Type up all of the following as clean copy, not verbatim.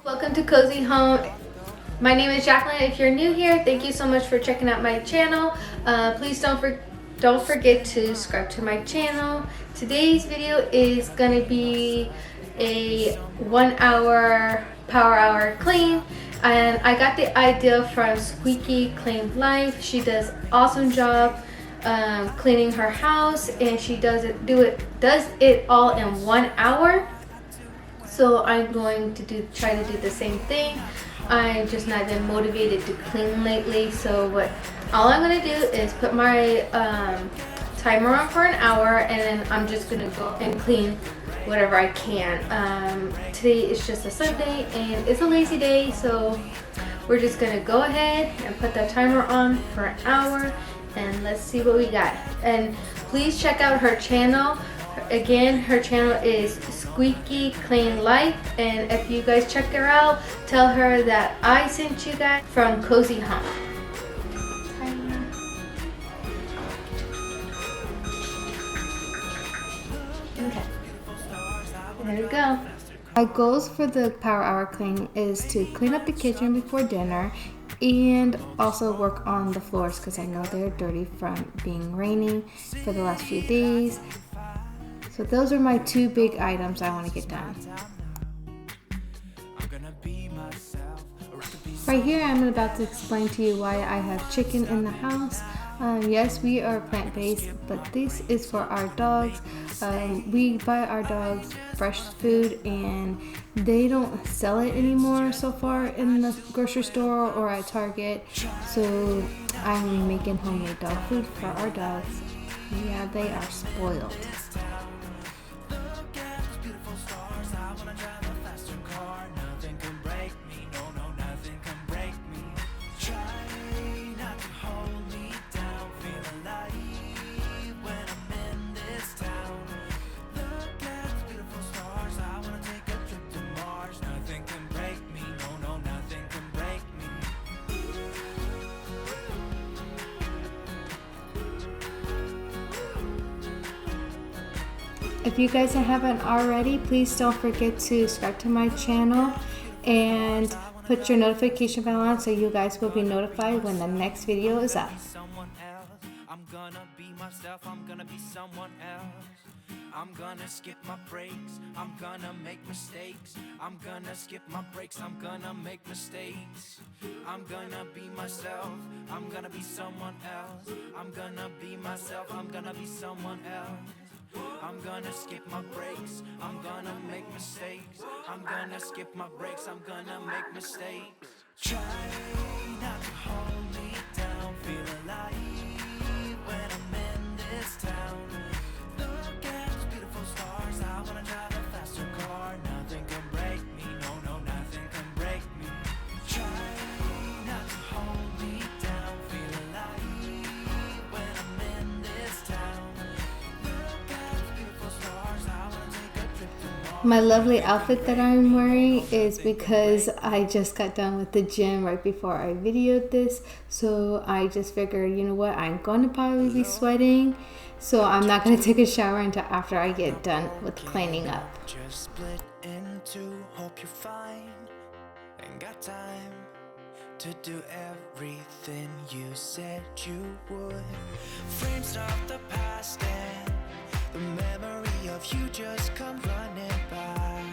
Welcome to Cozy Home. My name is Jacqueline. If you're new here, thank you so much for checking out my channel. Please don't forget to subscribe to my channel. Today's video is gonna be a 1 hour power hour clean, and I got the idea from Squeaky Clean Life. She does an awesome job cleaning her house, and she does it all in 1 hour. So I'm going to try to do the same thing. I've just not been motivated to clean lately, so all I'm gonna do is put my timer on for an hour, and then I'm just gonna go and clean whatever I can. Today is just a Sunday and it's a lazy day, so we're just gonna go ahead and put the timer on for an hour, and let's see what we got. And please check out her channel. Again, her channel is Squeaky Clean Life, and if you guys check her out, tell her that I sent you guys from Cozy Home. Okay, there we go. My goals for the power hour clean is to clean up the kitchen before dinner and also work on the floors because I know they're dirty from being rainy for the last few days. So those are my two big items I want to get done. Right here, I'm about to explain to you why I have chicken in the house. Yes, we are plant-based, but this is for our dogs. We buy our dogs fresh food, and they don't sell it anymore so far in the grocery store or at Target. So I'm making homemade dog food for our dogs. Yeah, they are spoiled. If you guys haven't already, please don't forget to subscribe to my channel and put your notification bell on so you guys will be notified when the next video is up. I'm gonna be myself, I'm gonna be someone else. I'm gonna skip my breaks, I'm gonna make mistakes. I'm gonna skip my breaks, I'm gonna make mistakes. I'm gonna be myself, I'm gonna be someone else. I'm gonna be myself, I'm gonna be someone else. I'm gonna skip my breaks, I'm gonna make mistakes. I'm gonna skip my breaks, I'm gonna make mistakes. Try not to hold me down, feel alive when I'm in this town. Look at those beautiful stars, I wanna drive a faster car. Nothing can break me, no, no, nothing can break me. Try not to hold me down, feel alive when I'm in this town. My lovely outfit that I'm wearing is because I just got done with the gym right before I videoed this. So I just figured, you know what, I'm going to probably be sweating. So I'm not going to take a shower until after I get done with cleaning up. Just split in two, hope you're fine. Ain't got time to do everything you said you would. Frames of the past and the memory of you just come running by.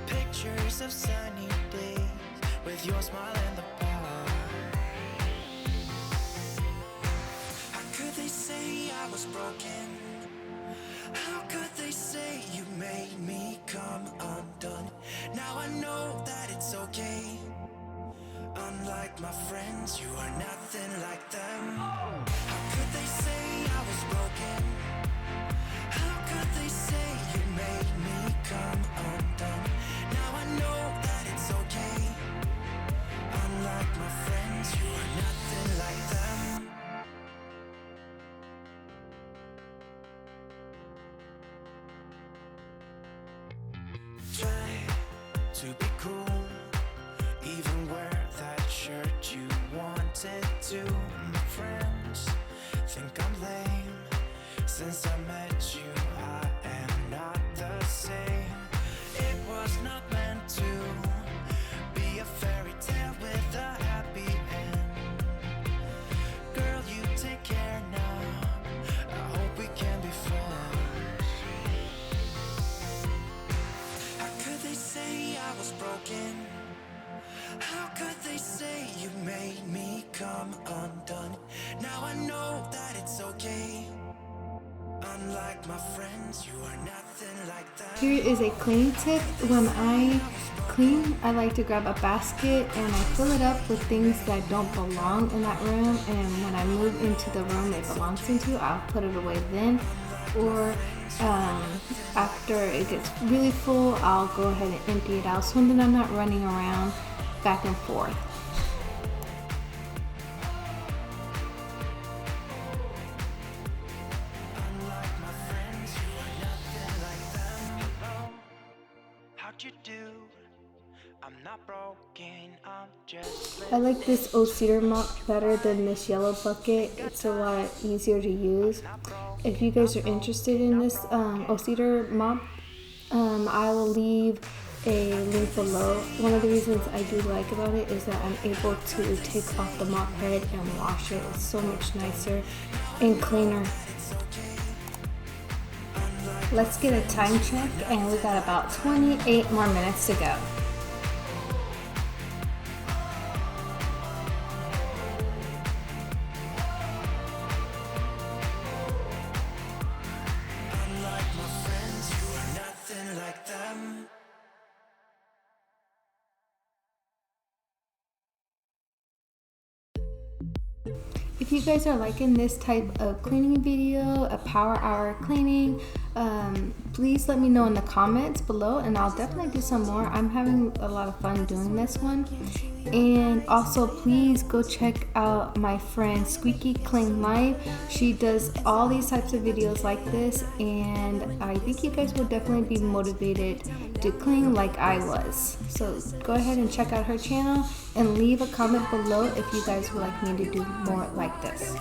Pictures of sunny days with your smile in the bar. How could they say I was broken? How could they say you made me come undone? Now I know that it's okay. Unlike my friends, you are nothing like them. How could they say I was broken? How could they say you made me come undone? Now I know that it's okay. Unlike my friends, you are nothing like them. Try to be cool, even wear that shirt you wanted to. My friends think I'm lame. Since I met you, I am not the same. I'm undone. Now I know that it's okay. Unlike my friends, you are nothing like that. Here is a cleaning tip. When I clean, I like to grab a basket and I fill it up with things that don't belong in that room, and when I move into the room it belongs into, I'll put it away then. Or after it gets really full, I'll go ahead and empty it out so then I'm not running around back and forth. I like this old cedar mop better than this yellow bucket. It's a lot easier to use. If you guys are interested in this old cedar mop, I will leave a link below. One of the reasons I do like about it is that I'm able to take off the mop head and wash it. It's so much nicer and cleaner. Let's get a time check, and we got about 28 more minutes to go. If you guys are liking this type of cleaning video, a power hour cleaning, please let me know in the comments below and I'll definitely do some more. I'm having a lot of fun doing this one. And also please go check out my friend Squeaky Clean Life. She does all these types of videos like this, and I think you guys will definitely be motivated to clean like I was. So go ahead and check out her channel and leave a comment below if you guys would like me to do more like this.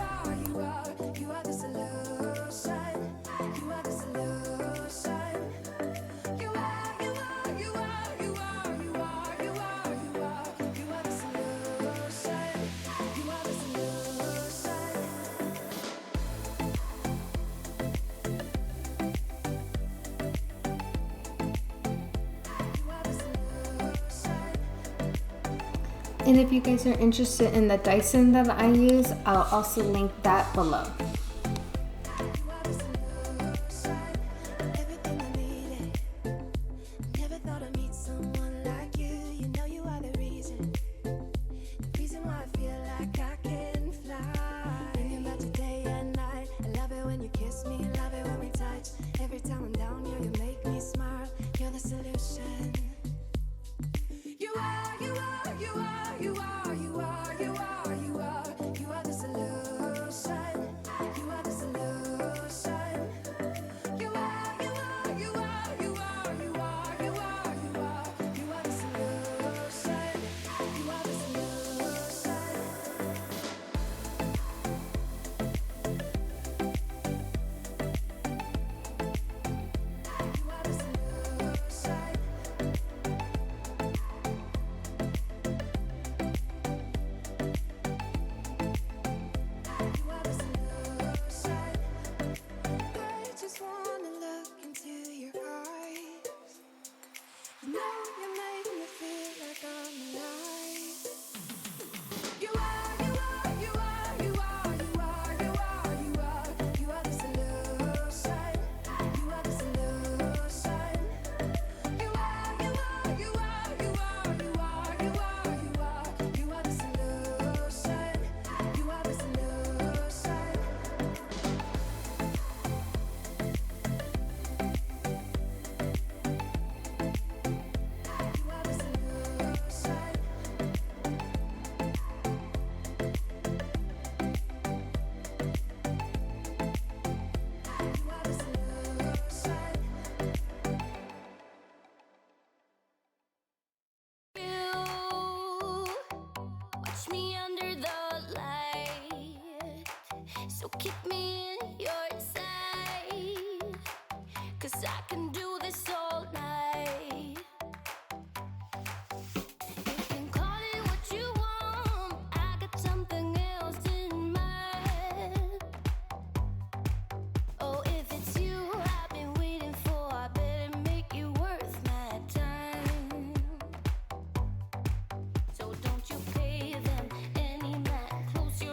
And if you guys are interested in the Dyson that I use, I'll also link that below. So keep me in your sight, 'cause I can do this all night. You can call it what you want, I got something else in mind. Oh, if it's you I've been waiting for, I better make you worth my time. So don't you pay them any mind, close your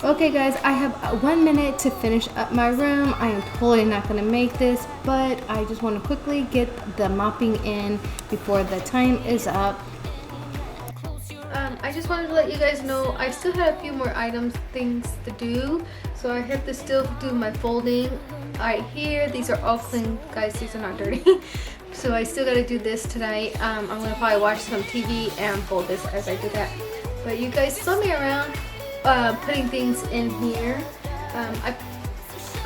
Okay guys, I have 1 minute to finish up my room. I am totally not gonna make this, but I just want to quickly get the mopping in before the time is up. I just wanted to let you guys know I still had a few more things to do. So I have to still do my folding right here. These are all clean, guys. These are not dirty. So I still gotta do this tonight. I'm gonna probably watch some TV and fold this as I do that. But you guys saw me around putting things in here.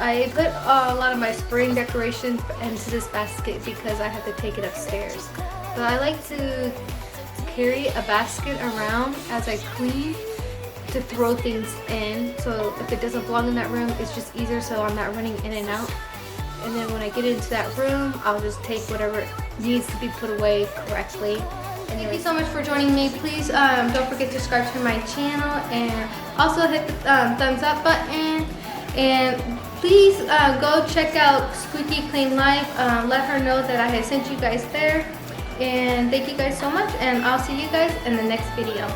I put a lot of my spring decorations into this basket because I have to take it upstairs. But I like to carry a basket around as I clean to throw things in, so if it doesn't belong in that room, it's just easier, so I'm not running in and out. And then when I get into that room, I'll just take whatever needs to be put away correctly. Thank you so much for joining me. Please don't forget to subscribe to my channel and also hit the thumbs up button. And please go check out Squeaky Clean Life. Let her know that I had sent you guys there. And thank you guys so much, and I'll see you guys in the next video.